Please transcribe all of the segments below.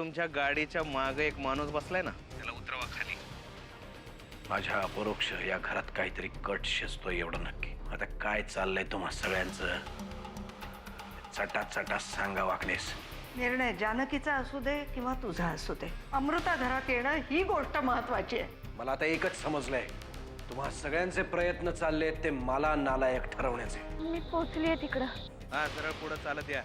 तुमच्या गाडीच्या मागे एक माणूस बसलाय ना, त्याला उतरवा खाली. माझ्या अपरोक्ष या घरात काहीतरी कट शिजतोय एवढं नक्की. आता काय चाललंय तुम्हा सगळ्यांचं चटाचटा सांगा वाकणेस. निर्णय जानकीचा असू दे किंवा तुझा असू दे, अमृता घरात येणं ही गोष्ट महत्वाची आहे. मला आता एकच समजलंय, तुम्हा सगळ्यांचे प्रयत्न चालले ते मला नालायक ठरवण्याचे. मी पोहोचलीये तिकडं. हा, सरळ पुढे चालत या.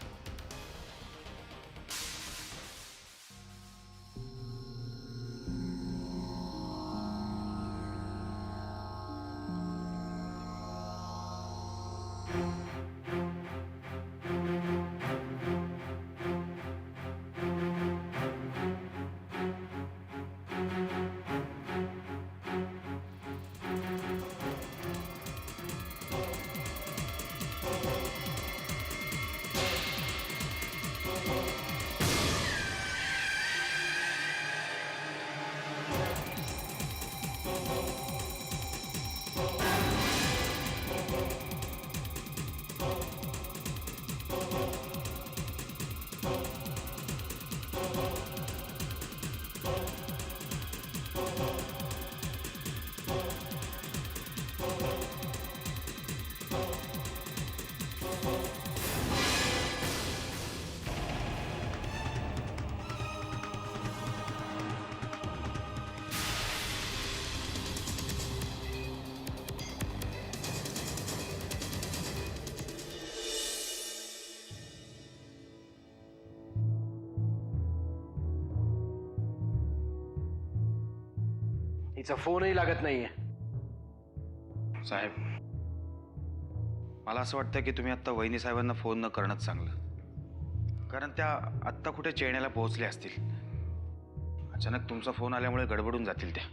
हिचा फोनही लागत नाहीये. साहेब, मला असं वाटतं की तुम्ही आत्ता वहिनी साहेबांना फोन न करणंच चांगलं, कारण त्या आत्ता कुठे चेन्नईला पोहोचल्या असतील. अचानक तुमचा फोन आल्यामुळे गडबडून जातील त्या.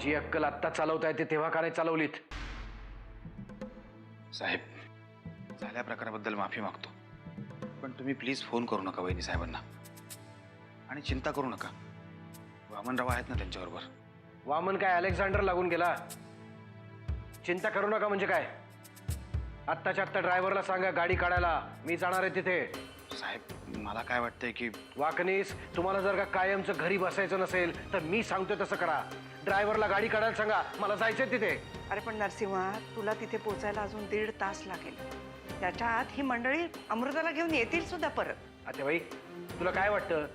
जी अक्कल आत्ता चालवता येते तेव्हा का नाही चालवलीत? साहेब, झाल्या प्रकाराबद्दल माफी मागतो, पण तुम्ही प्लीज फोन करू नका वहिनी साहेबांना. आणि चिंता करू नका, वामनराव आहेत ना त्यांच्याबरोबर. वामन काय अलेक्झांडर लागून गेला? चिंता करू नका म्हणजे काय? आत्ताच्या आत्ता ड्रायव्हरला सांगा गाडी काढायला, मी जाणार आहे तिथे. साहेब, मला काय वाटतंय की वाकनीस, तुम्हाला जर का कायमचं घरी बसायचं नसेल तर मी सांगतोय तसं करा. ड्रायव्हरला गाडी काढायला सांगा, मला जायचंय तिथे. अरे पण नरसिंहा, तुला तिथे पोचायला अजून 1.5 तास लागेल. त्याच्या आत ही मंडळी अमृताला घेऊन येतील सुद्धा परत. आता बाई, तुला काय वाटतं,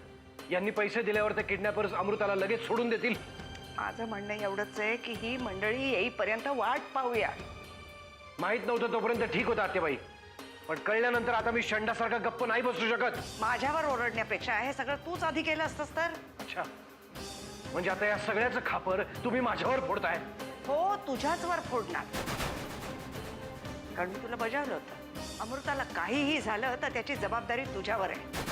यांनी पैसे दिल्यावर तर किडनॅपर्स अमृताला लगेच सोडून देतील? माझं म्हणणं एवढंच आहे की ही मंडळी येईपर्यंत वाट पाहूया. माहित नव्हतं तोपर्यंत ठीक होतं आत्याबाई, पण कळल्यानंतर आता मी शंडासारखा गप्प नाही बसू शकत. माझ्यावर ओरडण्यापेक्षा हे सगळं तूच आधी केलं असतंस तर. अच्छा, म्हणजे आता या सगळ्याचं खापर तुम्ही माझ्यावर फोडताय? हो, तुझ्याच वर फोडणार. कारण मी तुला बजावलं होतं, अमृताला काहीही झालं तर त्याची जबाबदारी तुझ्यावर आहे.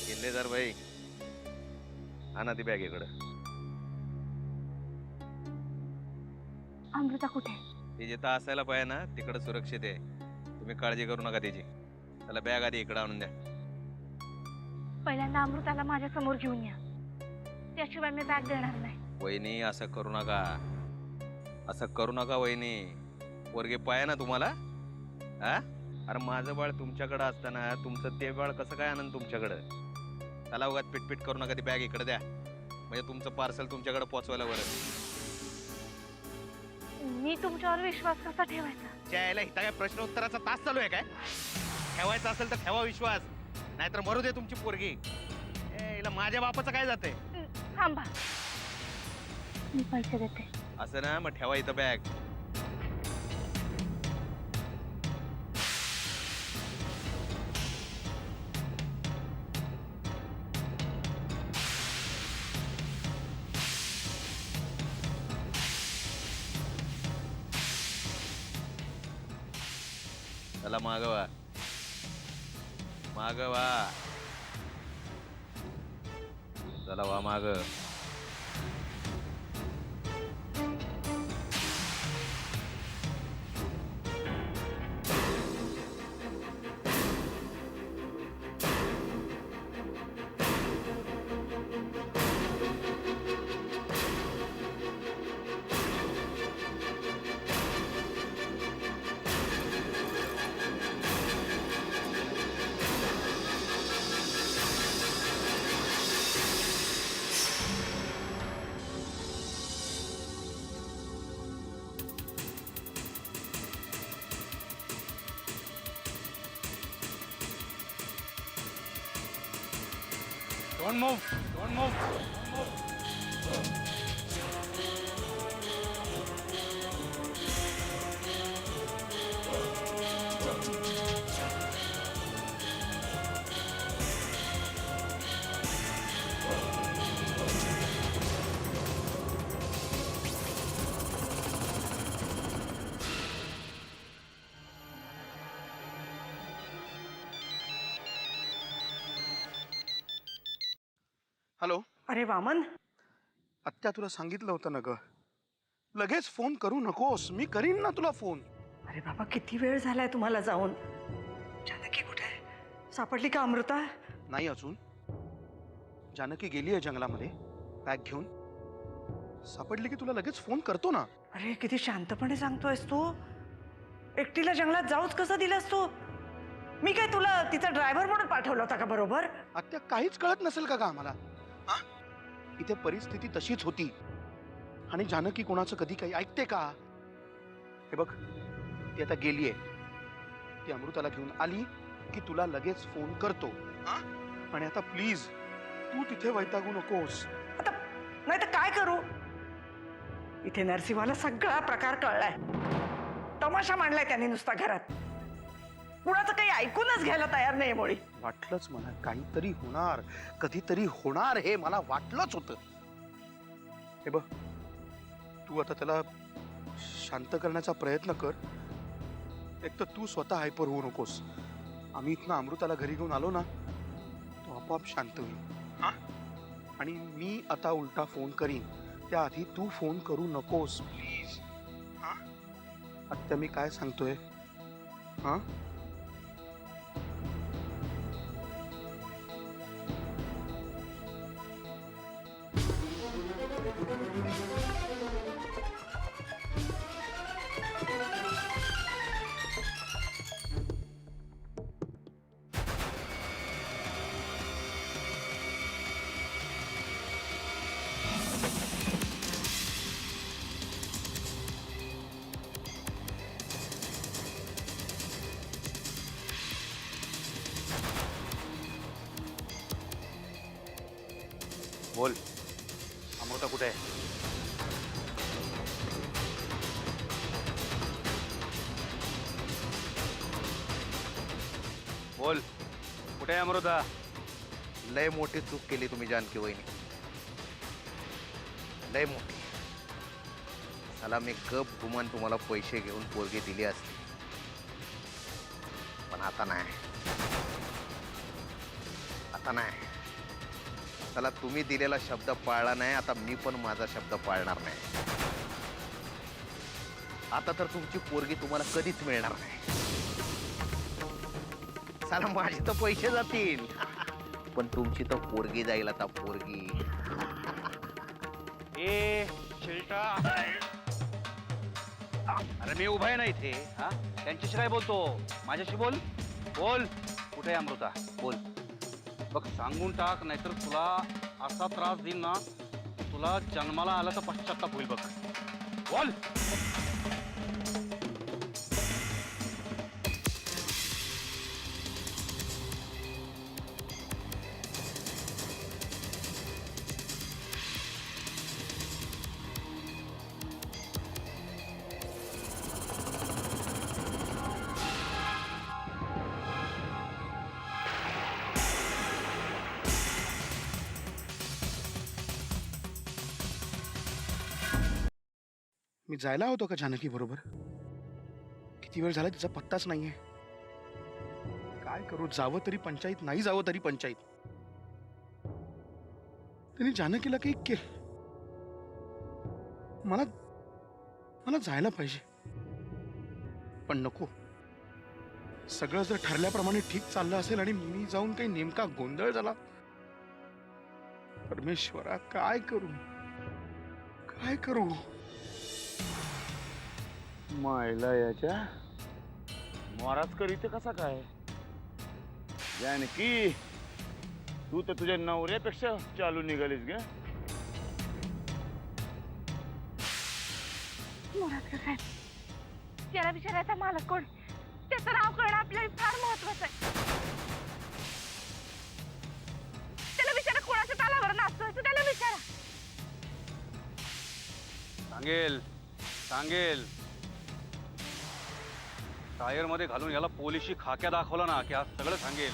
किल्लेदार भाई, आणा ती बॅग इकडं. अमृता कुठे? ती जिथं असायला पाहिजे ना तिकडं सुरक्षित आहे. तुम्ही काळजी करू नका त्याची. त्याला बॅग आधी इकडं आणून द्या. पहिल्यांदा अमृताला माझ्या समोर घेऊन या, त्याशिवाय मी बॅग देणार नाही. वहिनी, असं करू नका, असं करू नका वहिनी. पोरगे पाय ना तुम्हाला. हा, अरे माझं बाळ तुमच्याकडं असताना तुमचं ते बाळ कसं काय आनंद तुमच्याकडं? त्याला उगाच पिटपिट करू नका. ती बॅग इकडे द्या, म्हणजे तुमचं पार्सल तुमच्याकडे पोहोचवायला बरं. मी तुमच्यावर विश्वास कसा ठेवायचा? यायला इथं काय प्रश्न उत्तराचा तास चालू आहे काय? ठेवायचा असेल तर ठेवा विश्वास, नाहीतर मरू दे तुमची पोरगी. हिला माझ्या बापाचं काय जाते? थांबा, मी पैसे देते. असं ना, मग ठेवा इथं बॅग. त्याला मागवा, मागवा. चला वा माग. Don't move. हॅलो. अरे वामन, आत्या तुला सांगितलं होतं ना ग, लगेच फोन करू नकोस. मी करीन ना तुला फोन. अरे बाबा, किती वेळ झालाय तुम्हाला जाऊन? जानकी कुठे आहे? सापडली का अमृता? नाही अजून. जानकी गेली आहे जंगलामध्ये बॅग घेऊन. सापडली की तुला लगेच फोन करतो ना. अरे किती शांतपणे सांगतोयस तू. एकटीला जंगलात जाऊच कसं दिलंस तू? मी काय तुला तिचा ड्रायव्हर म्हणून पाठवला होता का बरोबर? आत्या काहीच कळत नसेल का आम्हाला? हा? इथे परिस्थिती तशीच होती आणि जानकी कोणाचं कधी काही ऐकते का? हे बघ, ती आता गेली आहे. ती अमृताला घेऊन आली की तुला लगेच फोन करतो. हा? आणि आता प्लीज तू तिथे वैतागू नकोस. आता नाही तर काय करू? इथे नरसिंहाला सगळा प्रकार कळलाय. तमाशा मांडलाय त्याने नुसता घरात. कुणाचं काही ऐकूनच घ्यायला तयार नाही मुळी. वाटलंच मला काहीतरी होणार, कधीतरी होणार, हे मला वाटलंच होतं. हे बघ, तू आता त्याला शांत करण्याचा प्रयत्न कर. एक तर तू स्वतः हायपर होऊ नकोस. आम्ही इथनं अमृताला घरी घेऊन आलो ना, तो आपोआप शांत होईल. हा? आणि मी आता उलटा फोन करीन, त्याआधी तू फोन करू नकोस प्लीज. हा? आत्ता मी काय सांगतोय? हा? बोल, अमृता कुठे आहे? बोल, कुठे आहे अमृता? लय मोठी चूक केली तुम्ही जानकी वहिनी, लय मोठी. चला मी गप गुमान तुम्हाला पैसे घेऊन पोरगी दिली असती, पण आता नाही. आता नाही. चला, तुम्ही दिलेला शब्द पाळला नाही, आता मी पण माझा शब्द पाळणार नाही. आता तर तुमची पोरगी तुम्हाला कधीच मिळणार नाही. चला, माझे तर पैसे जातील, पण तुमची तर पोरगी जाईल. आता पोरगी. ए चिलटा, अरे मी उभा आहे ना इथे. हा, त्यांच्याशी काय बोलतो? माझ्याशी बोल. बोल, कुठे आहे अमृता? बोल. बघ, सांगून टाक, नाहीतर तुला असा त्रास देईन ना, तुला जन्माला आला तर पश्चाताप होईल. बघ, बोल. मी जायला होतो का जानकी बरोबर? किती वेळ झाला तिचा पत्ताच नाहीये. काय करू? जावं तरी पंचायत, नाही जावं तरी पंचायत. त्यांनी जानकीला काही केलं. मला मला जायला पाहिजे, पण नको. सगळं जर ठरल्याप्रमाणे ठीक चाललं असेल आणि मी जाऊन काही नेमका गोंधळ झाला, परमेश्वरा काय करू? काय करू? मायला याच्या महाराज करीत कसा काय? जानकी, तू तर तुझ्या नवऱ्यापेक्षा चालू निघालीस ग. मुराद काय त्याला विचारायचा मालक कोण, त्याचं नाव कळणं आपल्याला फार महत्वाचं आहे. त्याला विचारा कोण सांगेल सांगेल टायर मध्ये घालून याला पोलिशी खाक्या दाखवला ना की आज सगळं सांगेल.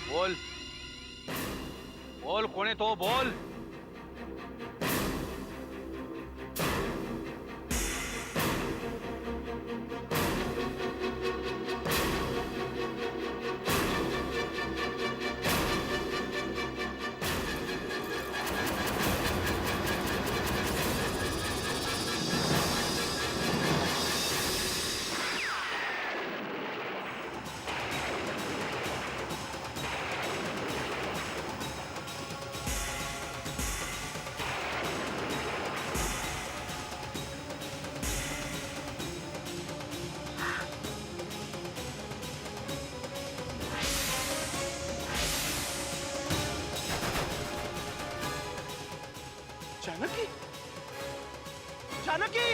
बोल बोल कोण आहे तो बोल. जानकी जानकी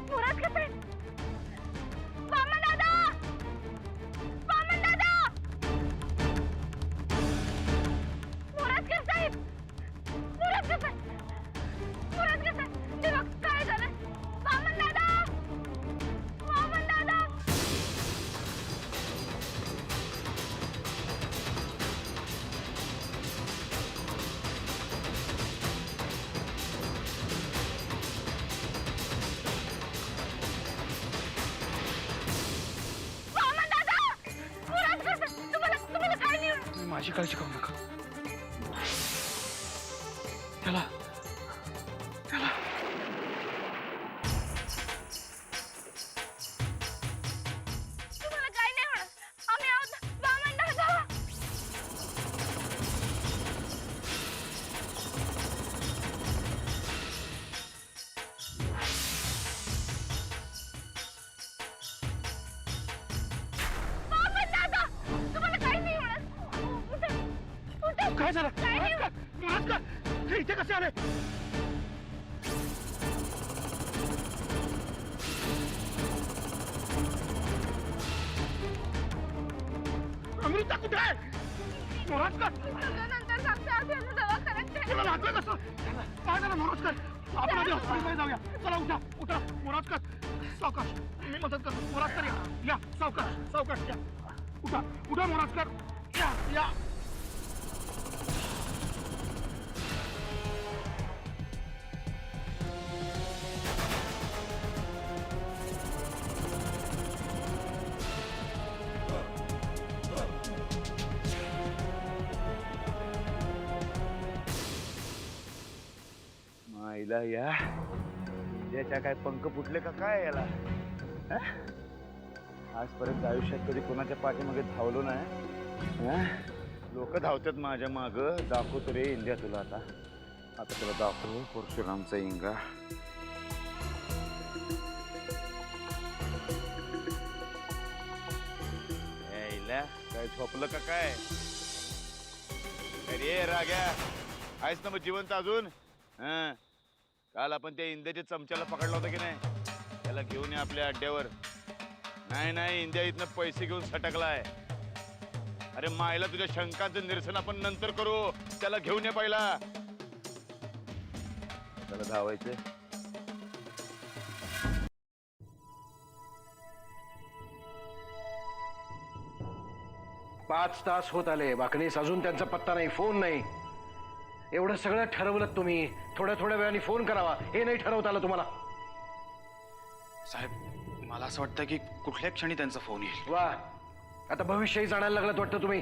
मुराद कसं आहे? वामन दादा! वामन दादा! मुराद कसं आहे? मुराद कसं आहे? मुराद कसं आहे? देवा, काय झालं? वामन दादा! वामन दादा! वामन दादा! मुराद कसं आहे? तुम्हाला काय नाही होणार? माझी काळजी करू नका. त्याला त्याला तुम्हाला काय नाही होणार. आम्ही आहोत ना. वामन दादा! वामन दादा! तुम्हाला काय नाही होणार. उठा. उठा. काय झालं? काय नाही होणार. महाराज हे इथे कसे आले? अमृता कुठे आहे? महाराज नंतर सांगते. आज यांना दवाखान्यात ठेवा. तुला लागलं कसं? काय झालं महाराजकर? आपण आधी हॉस्पिटलमध्ये जाऊया. चला उठा उठा महाराजकर. सावकाश मी मदत करतो. महाराजकर या सावकाश सावकाश या. उठा उठा महाराजकर या या. माईला या त्याच्या काय पंख फुटले का काय याला. हं? आजपर्यंत आयुष्यात कधी कोणाच्या पाठीमागे धावलो नाही. लोक धावतात माझ्या माग. दाखवतो रे इंडिया तुला आता. आता तुला दाखव परशुरामचा इंगा. यायला काय झोपलं का काय. अरे राग्या आहेस ना मग जिवंत अजून. हं काल आपण त्या इंद्याच्या चमच्याला पकडला होता की नाही. त्याला घेऊन ये आपल्या अड्ड्यावर. नाही नाही इंडिया इथनं पैसे घेऊन सटकलाय. अरे मायला तुझ्या शंकांचं निरसन आपण नंतर करू. त्याला घेऊन ये पहिला. त्याला धावायचं. 5 तास होत आले. वाकणीस अजून त्यांचा पत्ता नाही, फोन नाही. एवढं सगळं ठरवलं तुम्ही. थोड्या थोड्या वेळाने फोन करावा हे नाही ठरवता आलं तुम्हाला. साहेब मला असं वाटतं की कुठल्याही क्षणी त्यांचा फोन येईल. वा, आता भविष्यही जाणायला लागलं वाटतं तुम्ही.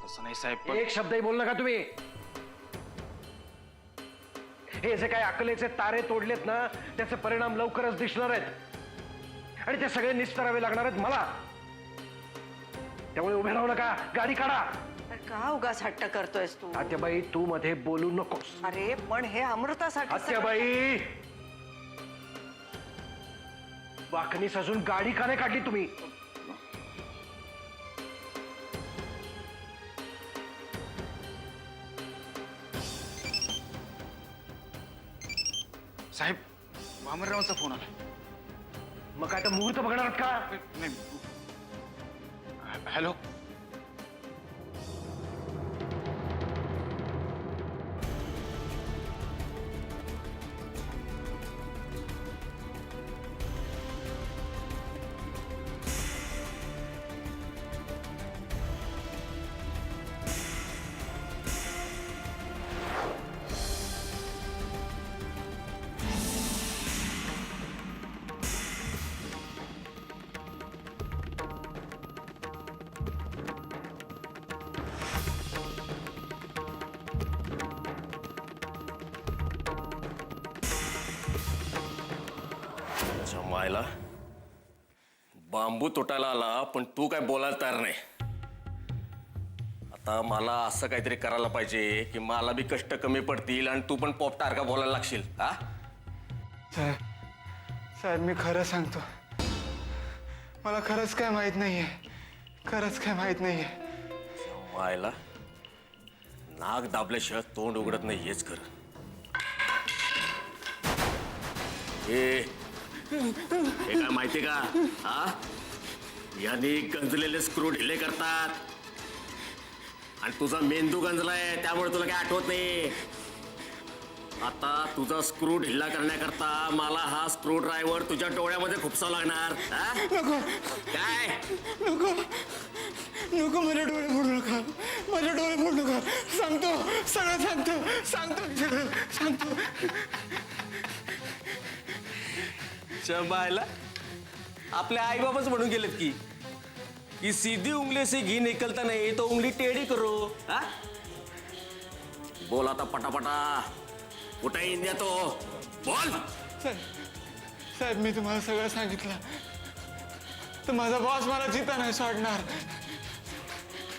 तसं नाही साहेब पण एक शब्दही बोल नका तुम्ही. हे जे काही अकलेचे तारे तोडलेत ना त्याचे परिणाम लवकरच दिसणार आहेत आणि ते सगळे निस्तरावे लागणार आहेत मला. त्यामुळे उभे राहू नका, गाडी काढा. का उगाच हट्ट करतोयस तू? आत्याबाई तू मध्ये बोलू नकोस. अरे पण हे अमृतासाठी आत्याबाई वाकणी सजून गाडी का नाही काढली तुम्ही? साहेब वामनरावांचा फोन आला. मग काय तर मुहूर्त बघणार आहात का? नाही. हॅलो. जमायला बांबू तुटायला आला पण तू काय बोलायला तयार नाही. आता मला असं काहीतरी करायला पाहिजे की मला बी कष्ट कमी पडतील आणि तू पण पॉप टारका बोलायला लागशील. हा साहेब मी खरं सांगतो, मला खरंच काय माहित नाहीये, खरंच काय माहित नाहीये. जमायला नाक दाबल्याशिवाय तोंड उघडत नाही हेच खरं. हे काय माहितीये का? हा यांनी गंजलेले स्क्रू ढिले करतात आणि तुझा मेंदू गंजलाय त्यामुळे तुला काय आठवत नाही. आता तुझा स्क्रू ढिल्ला करण्याकरता मला हा स्क्रू ड्रायव्हर तुझ्या डोळ्यामध्ये खुपसावा लागणार. नको काय नको नको, माझे डोळे फोडू नका, माझे डोळे फोडू नका. सांगतो सगळं सांगतो, सगळं सांगतो. चबायला आपले आई बाबाच म्हणून गेलेत की सीधी उंगली से घी निकलता नहीं तो उंगली टेढ़ी करो. हा बोल आता पटापटा. कुठे इंडिया तो बोल. साहेब मी तुम्हाला सगळं सांगितलं तर माझा बॉस मला जिता नाही सोडणार.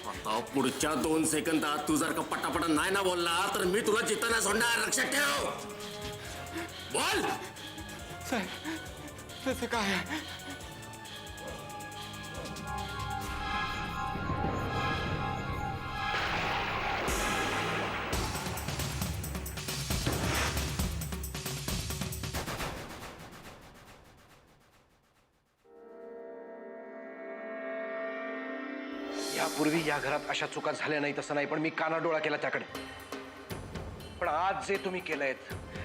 आता पुढच्या 2 सेकंदात तू जर का पटापटा नाही ना बोलला तर मी तुला जिता नाही सोडणार. लक्षात ठेव. बोल. साहेब त्याचं काय आहे? यापूर्वी या घरात अशा चुका झाल्या नाही तसं नाही, पण मी कानाडोळा केला त्याकडे. पण आज जे तुम्ही केलंय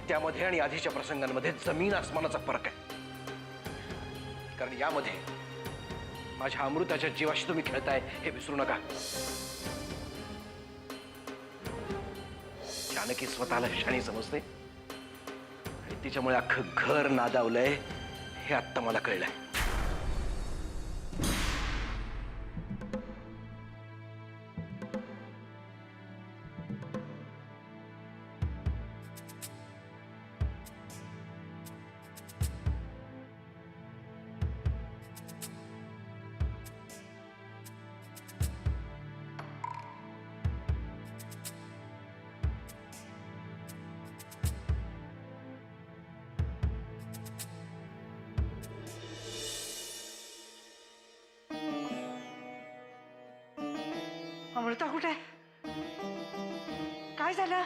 त्यामध्ये आणि आधीच्या प्रसंगांमध्ये जमीन आसमानाचा फरक आहे. कारण यामध्ये माझ्या अमृताच्या जीवाशी तुम्ही खेळताय हे विसरू नका. जानकी स्वतःला शाणी समजते आणि तिच्यामुळे अख्खं घर नादावलंय हे आत्ता मला कळलंय. अमृता कुठे? काय झालं?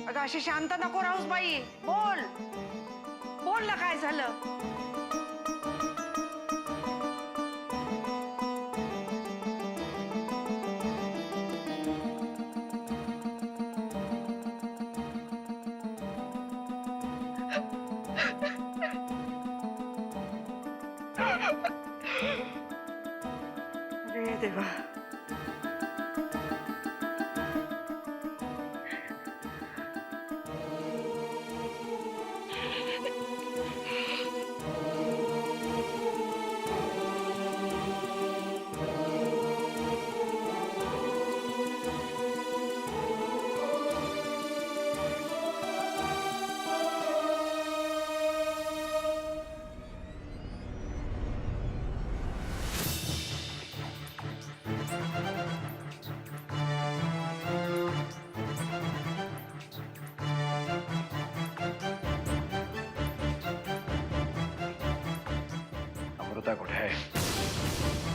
अगं अशी शांत नको राहूस बाई. बोल बोल ना, काय झालं? अरे देवा. अमृता कुठे आहे?